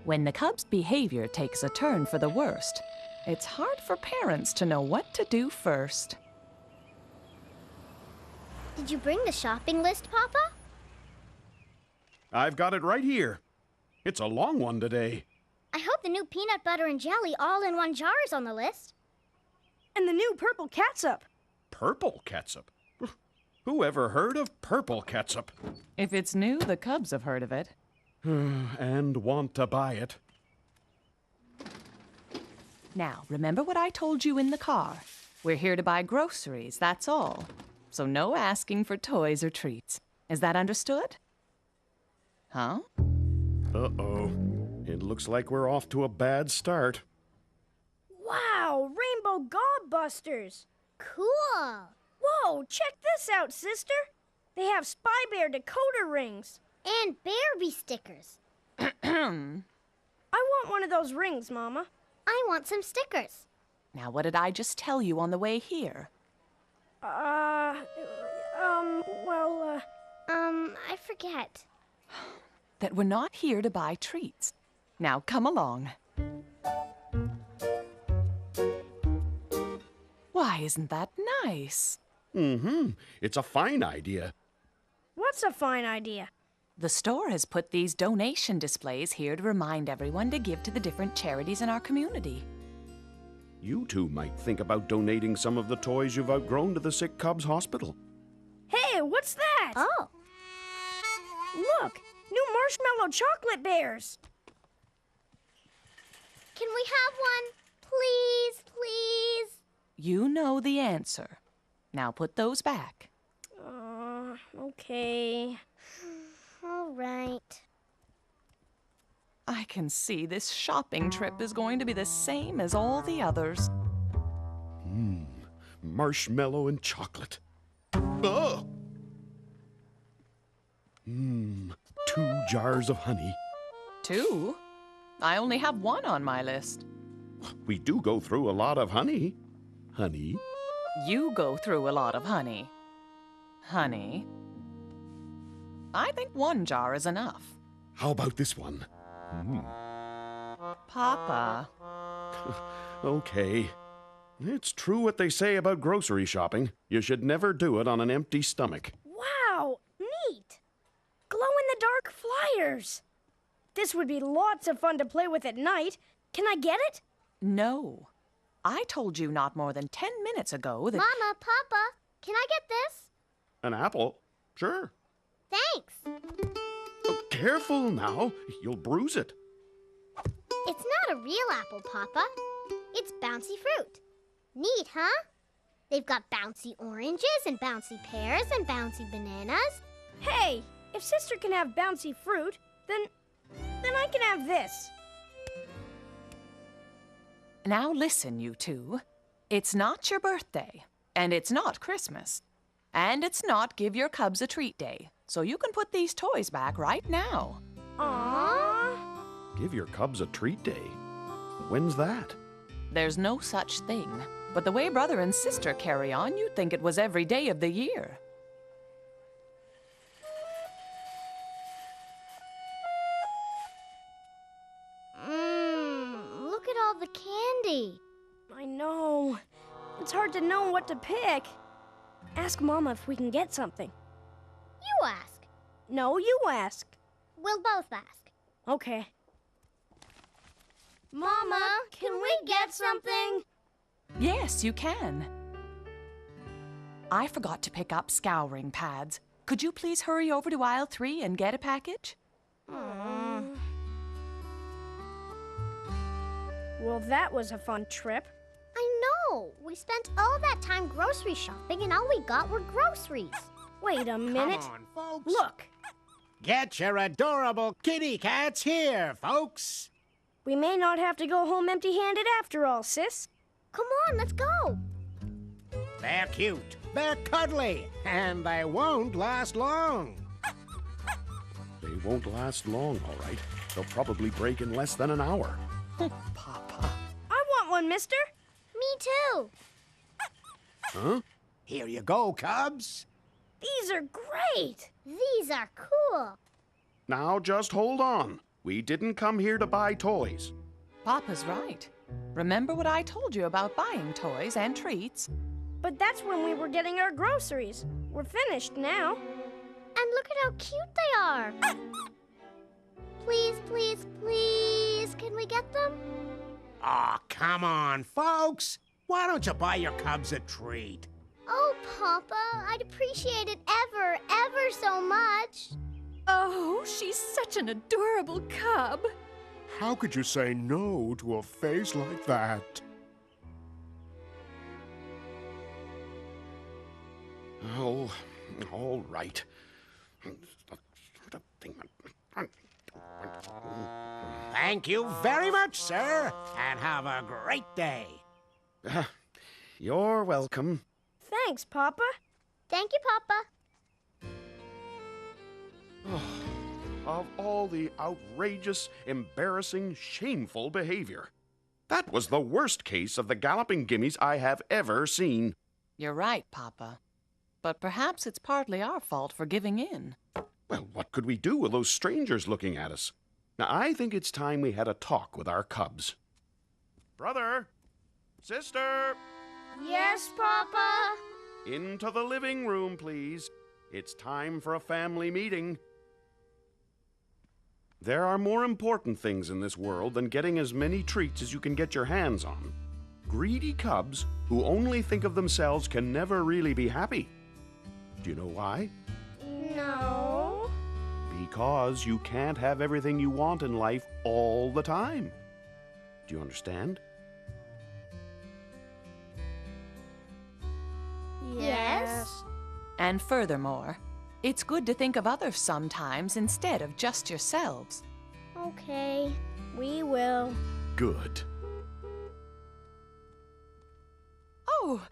When the cub's behavior takes a turn for the worst, it's hard for parents to know what to do first. Did you bring the shopping list, Papa? I've got it right here. It's a long one today. I hope the new peanut butter and jelly all-in-one jar is on the list. And the new purple catsup. Purple catsup? Who ever heard of purple catsup? If it's new, the cubs have heard of it. And want to buy it. Now, remember what I told you in the car. We're here to buy groceries, that's all. So no asking for toys or treats. Is that understood? Huh? Uh-oh. It looks like we're off to a bad start. Wow, rainbow gobbusters. Cool. Whoa, check this out, sister. They have Spy Bear decoder rings. And Barbie stickers. I want one of those rings, Mama. I want some stickers. Now, what did I just tell you on the way here? I forget. That we're not here to buy treats. Now, come along. Why, isn't that nice? It's a fine idea. What's a fine idea? The store has put these donation displays here to remind everyone to give to the different charities in our community. You two might think about donating some of the toys you've outgrown to the sick Cubs hospital. Hey, what's that? Oh. Look, new marshmallow chocolate bears. Can we have one? Please, please. You know the answer. Now put those back. Okay. All right. I can see this shopping trip is going to be the same as all the others. Marshmallow and chocolate. Ugh! 2 jars of honey. 2? I only have 1 on my list. We do go through a lot of honey. Honey? You go through a lot of honey. Honey. I think 1 jar is enough. How about this one? Papa. Okay. It's true what they say about grocery shopping. You should never do it on an empty stomach. Wow, neat. Glow-in-the-dark flyers. This would be lots of fun to play with at night. Can I get it? No. I told you not more than 10 minutes ago that... Mama, Papa, can I get this? An apple? Sure. Thanks. Oh, careful now. You'll bruise it. It's not a real apple, Papa. It's bouncy fruit. Neat, huh? They've got bouncy oranges and bouncy pears and bouncy bananas. Hey, if Sister can have bouncy fruit, then I can have this. Now listen, you two. It's not your birthday, and it's not Christmas, and it's not Give Your Cubs a Treat Day, so you can put these toys back right now. Aww. Give your Cubs a treat day. When's that? There's no such thing, but the way brother and sister carry on, you'd think it was every day of the year. Look at all the candy. I know. It's hard to know what to pick. Ask Mama if we can get something. You ask. No, you ask. We'll both ask. Okay. Mama, can we get something? Yes, you can. I forgot to pick up scouring pads. Could you please hurry over to aisle 3 and get a package? Well, that was a fun trip. I know. We spent all that time grocery shopping and all we got were groceries. Wait a minute. Come on, folks. Look, Get your adorable kitty cats here, folks. we may not have to go home empty-handed after all, sis. Come on, let's go. They're cute, they're cuddly, and they won't last long. They won't last long, all right. They'll probably break in less than an hour. Papa. I want one, mister. Me too. Huh? Here you go, Cubs. These are great. These are cool. Now just hold on. We didn't come here to buy toys. Papa's right. Remember what I told you about buying toys and treats? But that's when we were getting our groceries. We're finished now. And look at how cute they are. Please, please, please, can we get them? Aw, come on, folks. Why don't you buy your cubs a treat? Oh, Papa, I'd appreciate it ever so much. Oh, she's such an adorable cub. How could you say no to a face like that? Oh, all right. Thank you very much, sir, and have a great day. You're welcome. Thanks, Papa. Thank you, Papa. Of all the outrageous, embarrassing, shameful behavior. That was the worst case of the galloping Gimmies I have ever seen. You're right, Papa. But perhaps it's partly our fault for giving in. Well, what could we do with those strangers looking at us? Now, I think it's time we had a talk with our cubs. Brother! Sister! Yes, Papa? Into the living room, please. It's time for a family meeting. There are more important things in this world than getting as many treats as you can get your hands on. Greedy cubs who only think of themselves can never really be happy. Do you know why? No. Because you can't have everything you want in life all the time. Do you understand? Yes. And furthermore, it's good to think of others sometimes instead of just yourselves. Okay. We will. Good. Oh,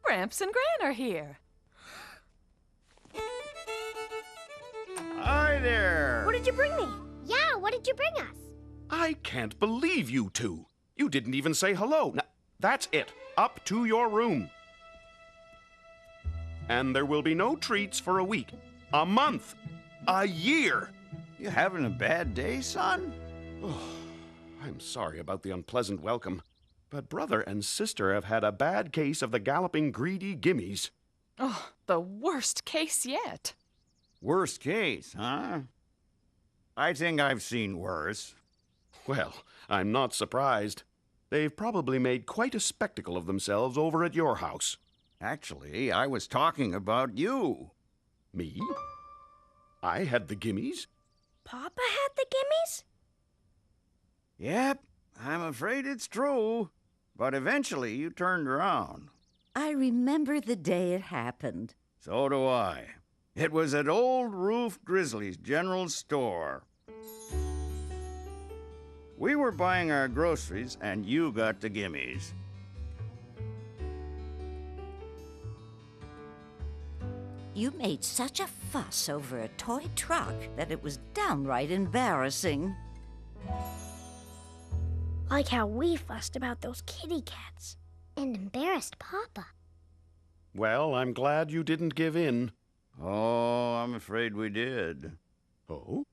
Gramps and Gran are here. Hi there! What did you bring me? Yeah, what did you bring us? I can't believe you two. You didn't even say hello. Now, that's it. Up to your room. And there will be no treats for a week, a month, a year. You having a bad day, son? Oh, I'm sorry about the unpleasant welcome, but brother and sister have had a bad case of the galloping greedy Gimmies. Oh, the worst case yet. Worst case, huh? I think I've seen worse. Well, I'm not surprised. They've probably made quite a spectacle of themselves over at your house. Actually, I was talking about you. Me? I had the Gimmies? Papa had the Gimmies? Yep, I'm afraid it's true. But eventually you turned around. I remember the day it happened. So do I. It was at Old Roof Grizzly's general store. We were buying our groceries, and you got the Gimmies. You made such a fuss over a toy truck that it was downright embarrassing. Like how we fussed about those kitty cats. And embarrassed Papa. Well, I'm glad you didn't give in. Oh, I'm afraid we did. Oh?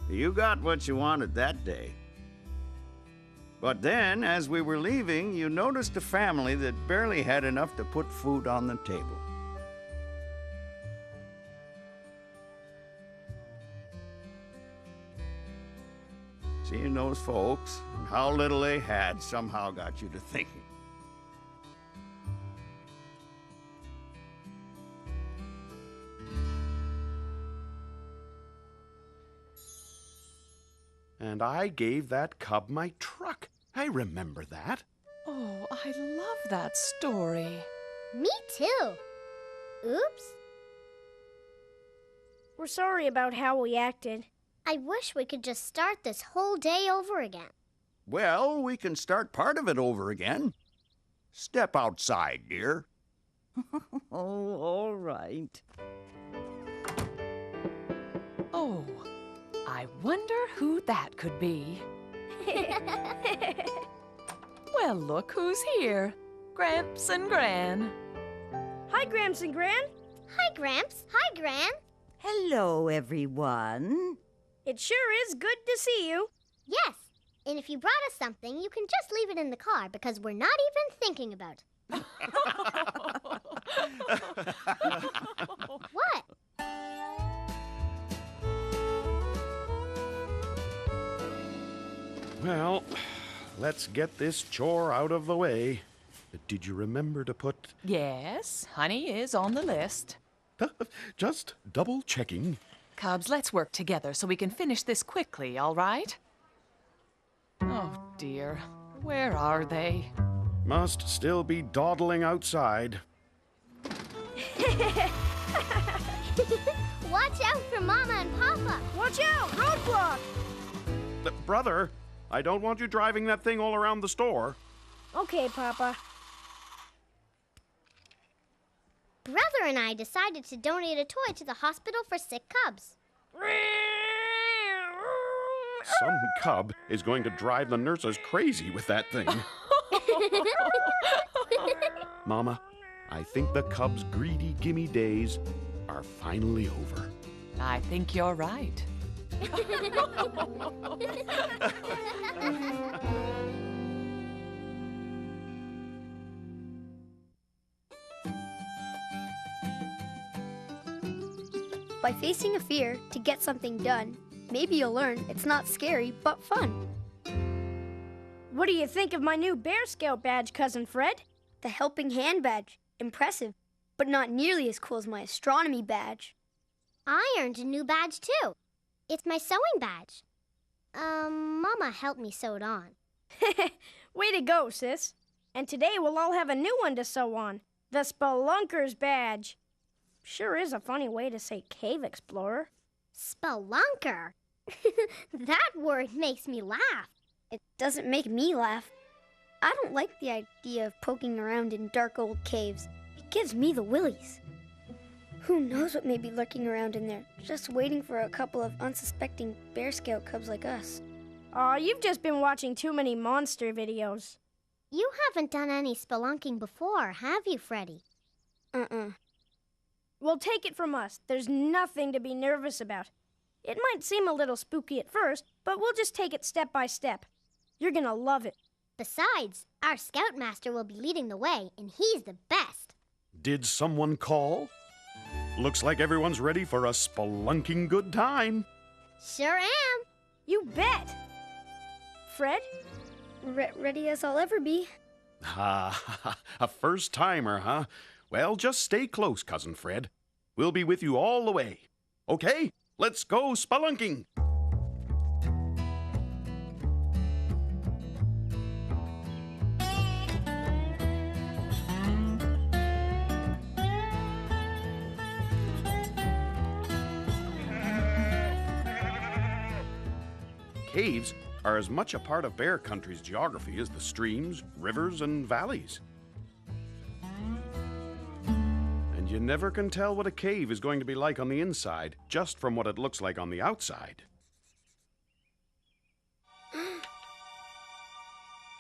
You got what you wanted that day. But then, as we were leaving, you noticed a family that barely had enough to put food on the table. Seeing those folks and how little they had somehow got you to thinking. And I gave that cub my truck. I remember that. Oh, I love that story. Me too. Oops. We're sorry about how we acted. I wish we could just start this whole day over again. Well, we can start part of it over again. Step outside, dear. Oh, all right. Oh, I wonder who that could be. Well, look who's here. Gramps and Gran. Hi, Gramps and Gran. Hi, Gramps. Hi, Gran. Hello, everyone. It sure is good to see you. Yes, and if you brought us something, you can just leave it in the car because we're not even thinking about it. What? Well, let's get this chore out of the way. Did you remember to put... Yes, honey is on the list. Just double checking. Cubs, let's work together so we can finish this quickly, all right? Oh, dear. Where are they? Must still be dawdling outside. Watch out for Mama and Papa. Watch out! Roadblock! Brother, I don't want you driving that thing all around the store. Okay, Papa. Brother and I decided to donate a toy to the hospital for sick cubs. Some cub is going to drive the nurses crazy with that thing. Mama, I think the cubs' greedy gimme days are finally over. I think you're right. By facing a fear to get something done, maybe you'll learn it's not scary, but fun. What do you think of my new Bear Scout badge, Cousin Fred? The Helping Hand badge. Impressive, but not nearly as cool as my astronomy badge. I earned a new badge, too. It's my sewing badge. Mama helped me sew it on. Way to go, sis. And today we'll all have a new one to sew on. The Spelunker's badge. Sure is a funny way to say cave explorer. Spelunker? That word makes me laugh. It doesn't make me laugh. I don't like the idea of poking around in dark old caves. It gives me the willies. Who knows what may be lurking around in there, just waiting for a couple of unsuspecting Bear Scout cubs like us. Aw, you've just been watching too many monster videos. You haven't done any spelunking before, have you, Freddy? Well, take it from us. There's nothing to be nervous about. It might seem a little spooky at first, but we'll just take it step by step. You're gonna love it. Besides, our Scoutmaster will be leading the way, and he's the best. Did someone call? Looks like everyone's ready for a spelunking good time. Sure am. You bet. Fred? Ready as I'll ever be. A first-timer, huh? Well, just stay close, Cousin Fred. We'll be with you all the way. Okay, let's go spelunking. Caves are as much a part of Bear Country's geography as the streams, rivers, and valleys. And you never can tell what a cave is going to be like on the inside, just from what it looks like on the outside.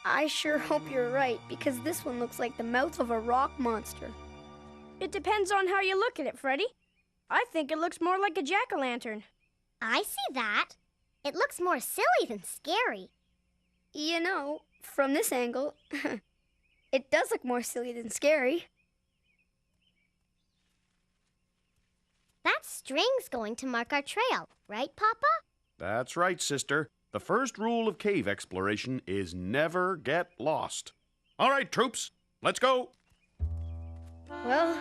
I sure hope you're right, because this one looks like the mouth of a rock monster. It depends on how you look at it, Freddy. I think it looks more like a jack-o'-lantern. I see that. It looks more silly than scary. You know, from this angle, it does look more silly than scary. That string's going to mark our trail, right, Papa? That's right, sister. The first rule of cave exploration is never get lost. All right, troops, let's go. Well,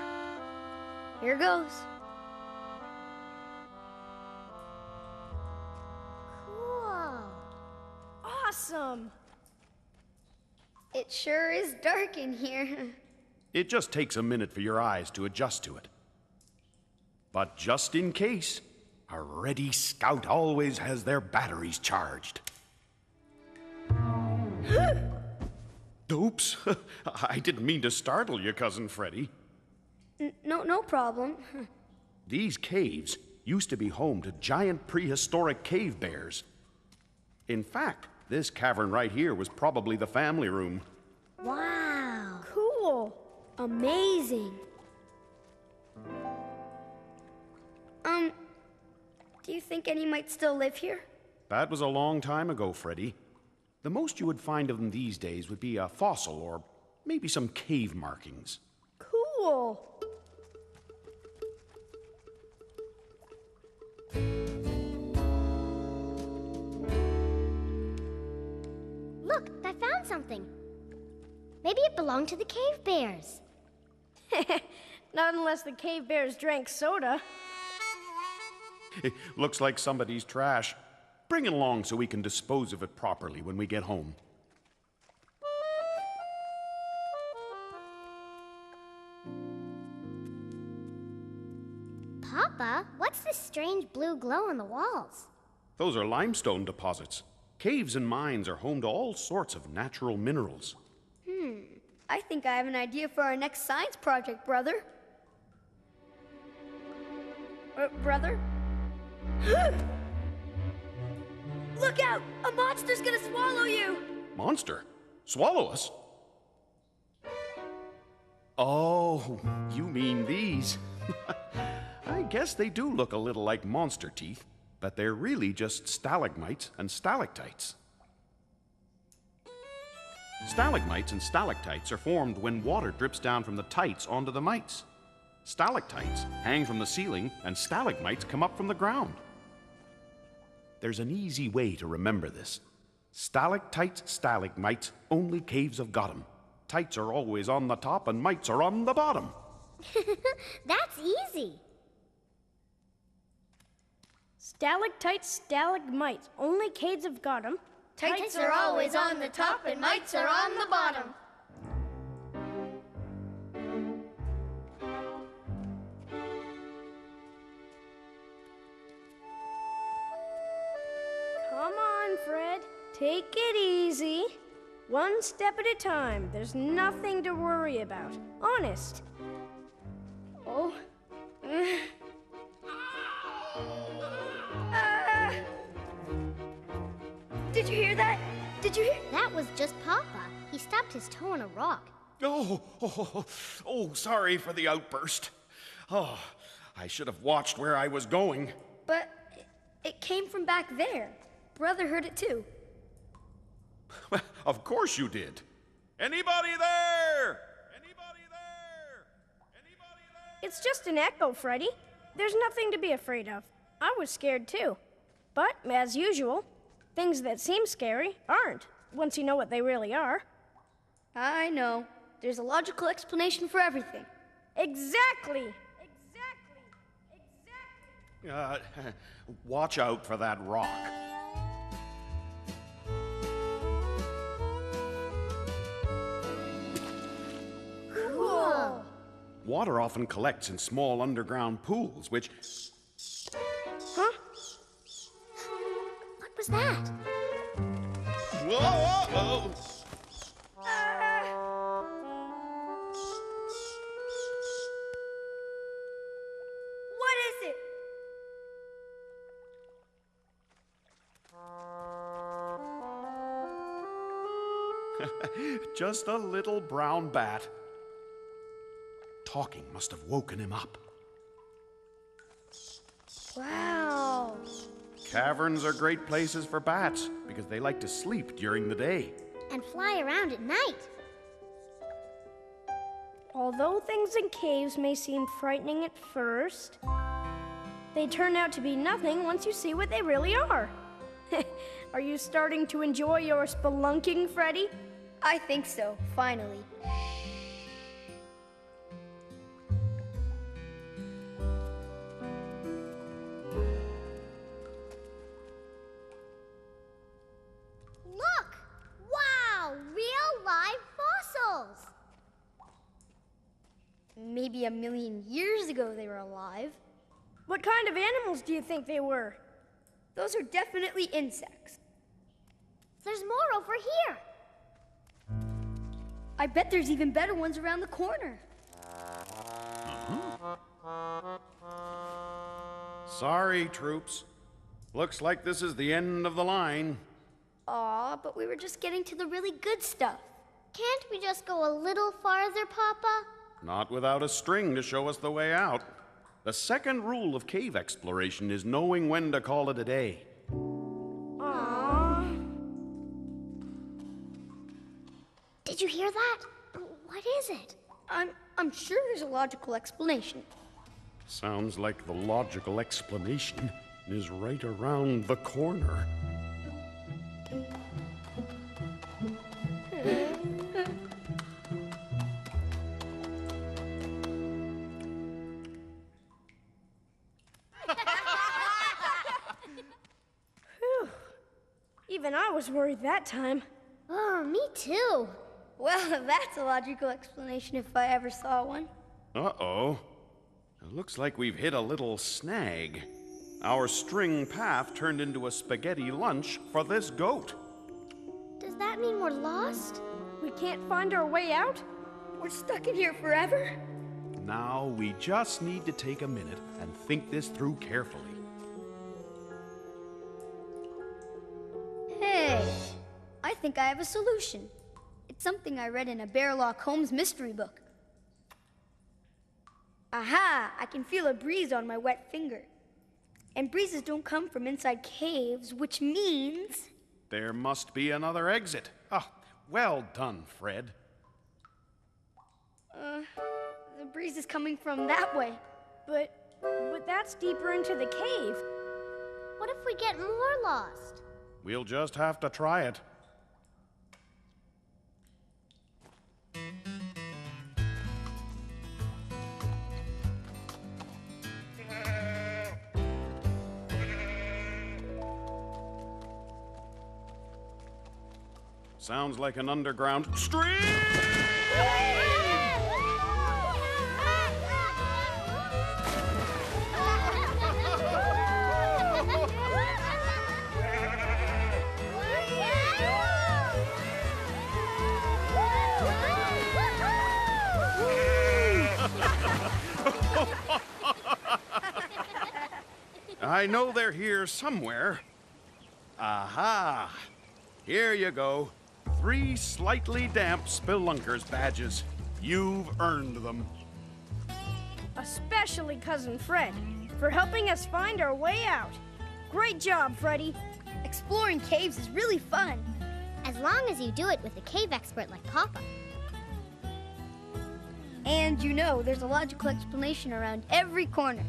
here goes. Cool. Awesome. It sure is dark in here. It just takes a minute for your eyes to adjust to it. But just in case, a ready scout always has their batteries charged. Oops, I didn't mean to startle you, Cousin Freddy. No problem. These caves used to be home to giant prehistoric cave bears. In fact, this cavern right here was probably the family room. Wow. Cool. Amazing. Do you think any might still live here? That was a long time ago, Freddy. The most you would find of them these days would be a fossil or maybe some cave markings. Cool. Look, I found something. Maybe it belonged to the cave bears. Not unless the cave bears drank soda. Looks like somebody's trash. Bring it along so we can dispose of it properly when we get home. Papa, what's this strange blue glow on the walls? Those are limestone deposits. Caves and mines are home to all sorts of natural minerals. I think I have an idea for our next science project, brother. Brother? Look out! A monster's gonna swallow you! Monster? Swallow us? Oh, you mean these. I guess they do look a little like monster teeth, but they're really just stalagmites and stalactites. Stalagmites and stalactites are formed when water drips down from the tights onto the mites. Stalactites hang from the ceiling, and stalagmites come up from the ground. There's an easy way to remember this. Stalactites, stalagmites, only caves have got 'em. Tights are always on the top, and mites are on the bottom. That's easy. Stalactites, stalagmites. Only caves have got 'em. Tights are always on the top and mites are on the bottom. Come on, Fred. Take it easy. One step at a time. There's nothing to worry about. Honest. Oh. Did you hear that? Did you hear? That was just Papa. He stubbed his toe on a rock. Oh, sorry for the outburst. Oh, I should have watched where I was going. But it came from back there. Brother heard it too. Well, of course you did. Anybody there? Anybody there? Anybody there? It's just an echo, Freddy. There's nothing to be afraid of. I was scared too. But, as usual, things that seem scary aren't, once you know what they really are. I know. There's a logical explanation for everything. Exactly! Watch out for that rock. Cool. Water often collects in small underground pools, which... Huh? What was that? Whoa! What is it? Just a little brown bat. Talking must have woken him up. Wow. Caverns are great places for bats because they like to sleep during the day. And fly around at night. Although things in caves may seem frightening at first, they turn out to be nothing once you see what they really are. Are you starting to enjoy your spelunking, Freddy? I think so, finally. Look! Wow! Real live fossils! Maybe 1,000,000 years ago they were alive. What kind of animals do you think they were? Those are definitely insects. There's more over here. I bet there's even better ones around the corner. Sorry, troops. Looks like this is the end of the line. Aw, but we were just getting to the really good stuff. Can't we just go a little farther, Papa? Not without a string to show us the way out. The second rule of cave exploration is knowing when to call it a day. Aww. Did you hear that? What is it? I'm sure there's a logical explanation. Sounds like the logical explanation is right around the corner. Even I was worried that time. Oh, me too. Well, that's a logical explanation if I ever saw one. Uh-oh. It looks like we've hit a little snag. Our string path turned into a spaghetti lunch for this goat. Does that mean we're lost? We can't find our way out? We're stuck in here forever? Now we just need to take a minute and think this through carefully. Hey, I think I have a solution. It's something I read in a Bearlock Holmes mystery book. Aha! I can feel a breeze on my wet finger. And breezes don't come from inside caves, which means... There must be another exit. Ah, well done, Fred. The breeze is coming from that way. But that's deeper into the cave. What if we get more lost? We'll just have to try it. Sounds like an underground stream! I know they're here somewhere. Aha! Here you go. 3 slightly damp Spelunkers badges. You've earned them. Especially Cousin Fred, for helping us find our way out. Great job, Freddy. Exploring caves is really fun. As long as you do it with a cave expert like Papa. And you know, there's a logical explanation around every corner.